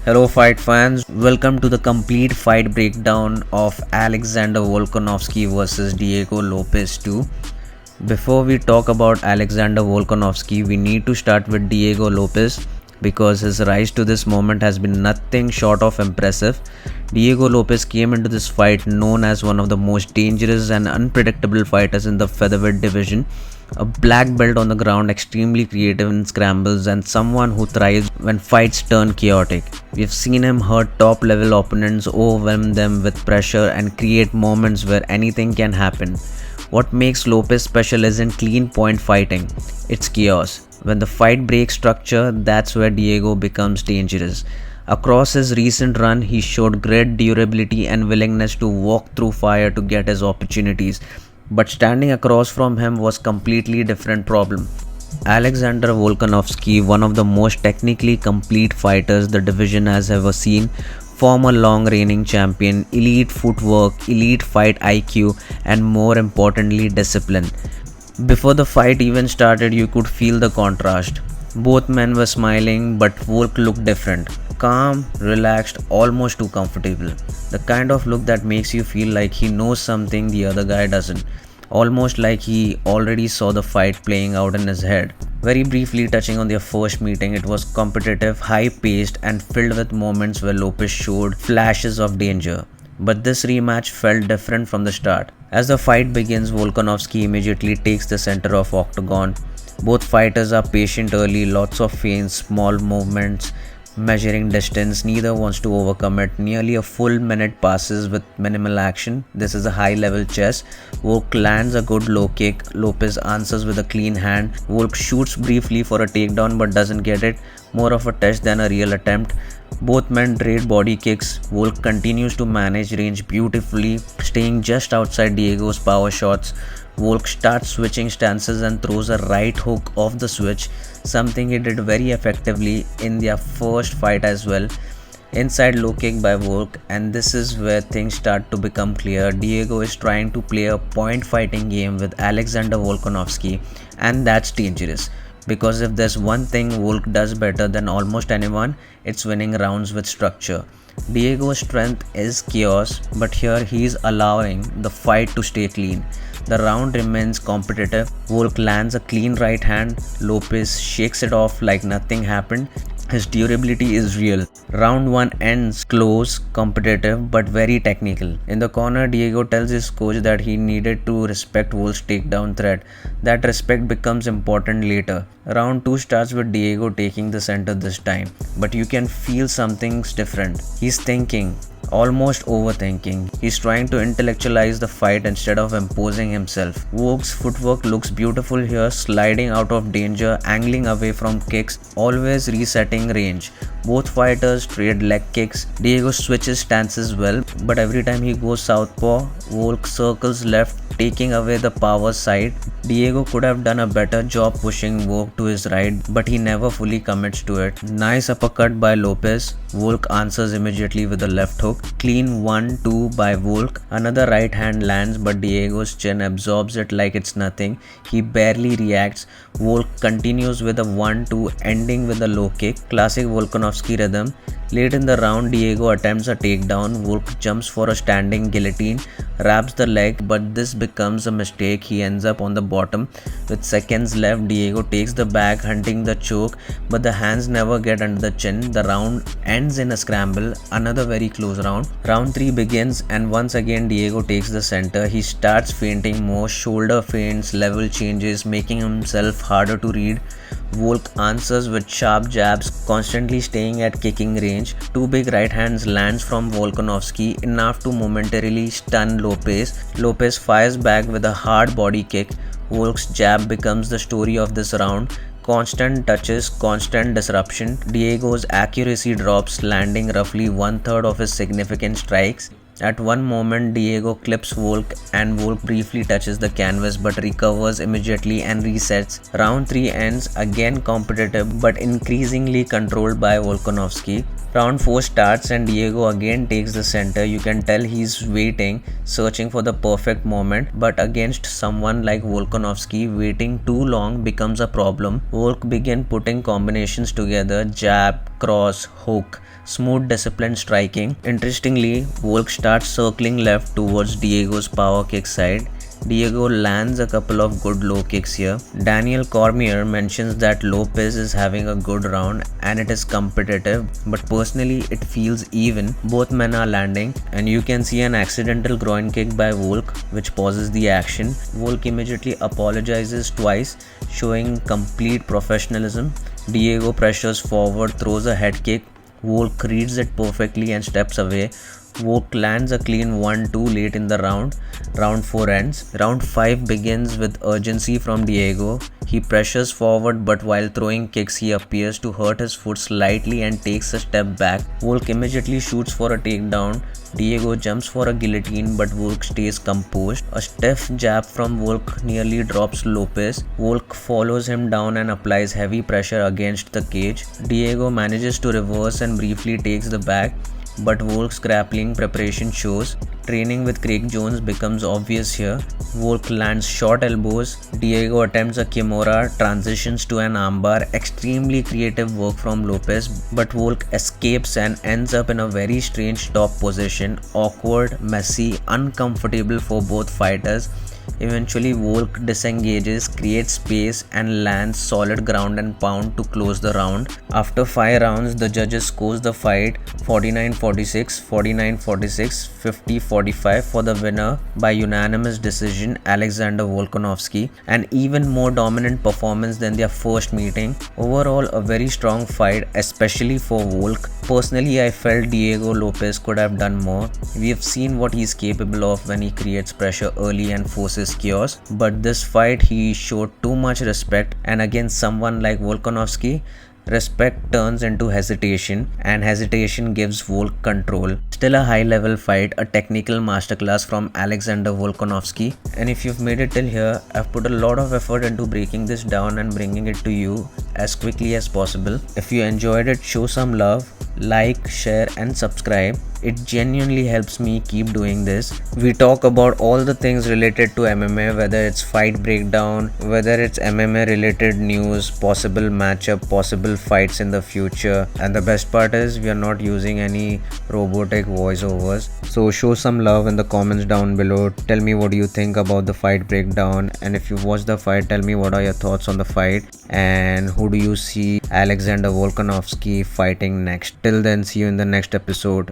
Hello fight fans, welcome to the complete fight breakdown of Alexander Volkanovski versus Diego Lopes 2. Before we talk about Alexander Volkanovski, we need to start with Diego Lopes because his rise to this moment has been nothing short of impressive. Diego Lopes came into this fight known as one of the most dangerous and unpredictable fighters in the featherweight division. A black belt on the ground, extremely creative in scrambles, and someone who thrives when fights turn chaotic. We've seen him hurt top level opponents, overwhelm them with pressure, and create moments where anything can happen. What makes Lopes special isn't clean point fighting, it's chaos. When the fight breaks structure, that's where Diego becomes dangerous. Across his recent run, he showed great durability and willingness to walk through fire to get his opportunities. But standing across from him was completely different problem. Alexander Volkanovski, one of the most technically complete fighters the division has ever seen, former long reigning champion, elite footwork, elite fight IQ, and more importantly discipline. Before the fight even started, you could feel the contrast. Both men were smiling, but Volk looked different. Calm, relaxed, almost too comfortable. The kind of look that makes you feel like he knows something the other guy doesn't. Almost like he already saw the fight playing out in his head. Very briefly touching on their first meeting, it was competitive, high-paced, and filled with moments where Lopes showed flashes of danger. But this rematch felt different from the start. As the fight begins, Volkanovski immediately takes the center of octagon. Both fighters are patient early, lots of feints, small movements, measuring distance. Neither wants to overcome it. Nearly a full minute passes with minimal action. This is a high level chess. Volk lands a good low kick. Lopes answers with a clean hand. Volk shoots briefly for a takedown but doesn't get it. More of a test than a real attempt. Both men trade body kicks. Volk continues to manage range beautifully, staying just outside Diego's power shots. Volk starts switching stances and throws a right hook off the switch, something he did very effectively in their first fight as well. Inside low kick by Volk, and this is where things start to become clear. Diego is trying to play a point fighting game with Alexander Volkanovski, and that's dangerous. Because if there's one thing Volk does better than almost anyone, it's winning rounds with structure. Diego's strength is chaos, but here he is allowing the fight to stay clean. The round remains competitive. Volk lands a clean right hand. Lopes shakes it off like nothing happened. His durability is real. Round 1 ends close, competitive, but very technical. In the corner, Diego tells his coach that he needed to respect Volk's takedown threat. That respect becomes important later. Round 2 starts with Diego taking the center this time, but you can feel something's different. He's thinking, almost overthinking. He's trying to intellectualize the fight instead of imposing himself. Volk's footwork looks beautiful here, sliding out of danger, angling away from kicks, always resetting range. Both fighters trade leg kicks. Diego switches stances well, but every time he goes southpaw, Volk circles left, taking away the power side. Diego could have done a better job pushing Volk to his right, but he never fully commits to it. Nice uppercut by Lopes. Volk answers immediately with a left hook. Clean 1-2 by Volk. Another right hand lands, but Diego's chin absorbs it like it's nothing. He barely reacts. Volk continues with a 1-2, ending with a low kick. Classic Volkanovski rhythm. Late in the round, Diego attempts a takedown. Volk jumps for a standing guillotine, wraps the leg, but this becomes a mistake. He ends up on the bottom. With seconds left, Diego takes the back, hunting the choke, but the hands never get under the chin. The round ends in a scramble. Another very close round. Round 3 begins, and once again Diego takes the center. He starts feinting more, shoulder feints, level changes, making himself harder to read. Volk answers with sharp jabs, constantly staying at kicking range. Two big right hands lands from Volkanovski, enough to momentarily stun Lopes. Lopes fires back with a hard body kick. Volk's jab becomes the story of this round. Constant touches, constant disruption. Diego's accuracy drops, landing roughly 1/3 of his significant strikes. At one moment, Diego clips Volk and Volk briefly touches the canvas but recovers immediately and resets. Round 3 ends, again competitive but increasingly controlled by Volkanovski. Round 4 starts and Diego again takes the center. You can tell he's waiting, searching for the perfect moment, but against someone like Volkanovski, waiting too long becomes a problem. Volk began putting combinations together: jab, cross, hook, smooth disciplined striking. Interestingly, Volk starts circling left towards Diego's power kick side. Diego lands a couple of good low kicks here. Daniel Cormier mentions that Lopes is having a good round and it is competitive, but personally it feels even. Both men are landing, and you can see an accidental groin kick by Volk which pauses the action. Volk immediately apologizes twice, showing complete professionalism. Diego pressures forward, throws a head kick. Volk reads it perfectly and steps away. Volk lands a clean 1-2 late in the round. Round 4 ends. Round 5 begins with urgency from Diego. He pressures forward, but while throwing kicks he appears to hurt his foot slightly and takes a step back. Volk immediately shoots for a takedown. Diego jumps for a guillotine, but Volk stays composed. A stiff jab from Volk nearly drops Lopes. Volk follows him down and applies heavy pressure against the cage. Diego manages to reverse and briefly takes the back, but Volk's grappling preparation shows. Training with Craig Jones becomes obvious here. Volk lands short elbows. Diego attempts a kimura, transitions to an armbar. Extremely creative work from Lopes, but Volk escapes and ends up in a very strange top position. Awkward, messy, uncomfortable for both fighters. Eventually, Volk disengages, creates space, and lands solid ground and pound to close the round. After 5 rounds, the judges scores the fight 49-46, 49-46, 50-45 for the winner by unanimous decision, Alexander Volkanovski. An even more dominant performance than their first meeting. Overall, a very strong fight, especially for Volk. Personally, I felt Diego Lopes could have done more. We have seen what he's capable of when he creates pressure early and forces chaos, but this fight he showed too much respect, and against someone like Volkanovski, respect turns into hesitation, and hesitation gives Volk control. Still a high level fight, a technical masterclass from Alexander Volkanovski. And if you've made it till here, I've put a lot of effort into breaking this down and bringing it to you as quickly as possible. If you enjoyed it, show some love, like, share and subscribe. It genuinely helps me keep doing this. We talk about all the things related to MMA, whether it's fight breakdown, whether it's MMA related news, possible matchup, possible fights in the future. And the best part is we are not using any robotic voiceovers. So show some love in the comments down below. Tell me what you think about the fight breakdown, and if you watched the fight, tell me what are your thoughts on the fight and who do you see Alexander Volkanovski fighting next. Till then, see you in the next episode.